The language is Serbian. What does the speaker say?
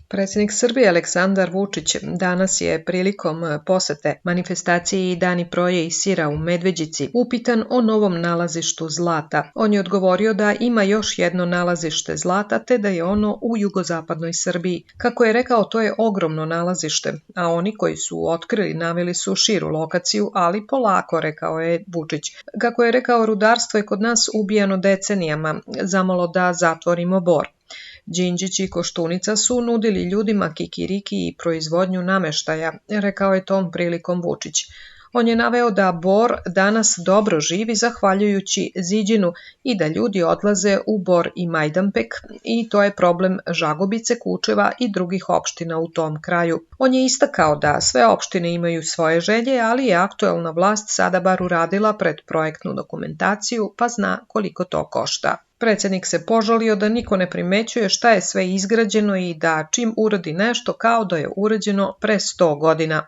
Predsjednik Srbije Aleksandar Vučić danas je prilikom posete manifestaciji Dani proje i sira u Medveđici upitan o novom nalazištu zlata. On je odgovorio da ima još jedno nalazište zlata te da je ono u jugozapadnoj Srbiji. Kako je rekao, to je ogromno nalazište, a oni koji su otkrili naveli su širu lokaciju, ali polako, rekao je Vučić. Kako je rekao, rudarstvo je kod nas ubijano decenijama, zamalo da zatvorimo bor. Đinđić i Koštunica su nudili ljudima kikiriki i proizvodnju nameštaja, rekao je tom prilikom Vučić. On je naveo da Bor danas dobro živi zahvaljujući Ziđinu i da ljudi odlaze u Bor i Majdanpek i to je problem Žagubice, Kučeva i drugih opština u tom kraju. On je istakao da sve opštine imaju svoje želje, ali je aktuelna vlast sada bar uradila predprojektnu dokumentaciju pa zna koliko to košta. Predsjednik se požalio da niko ne primećuje šta je sve izgrađeno i da čim uradi nešto kao da je urađeno pre 100 godina.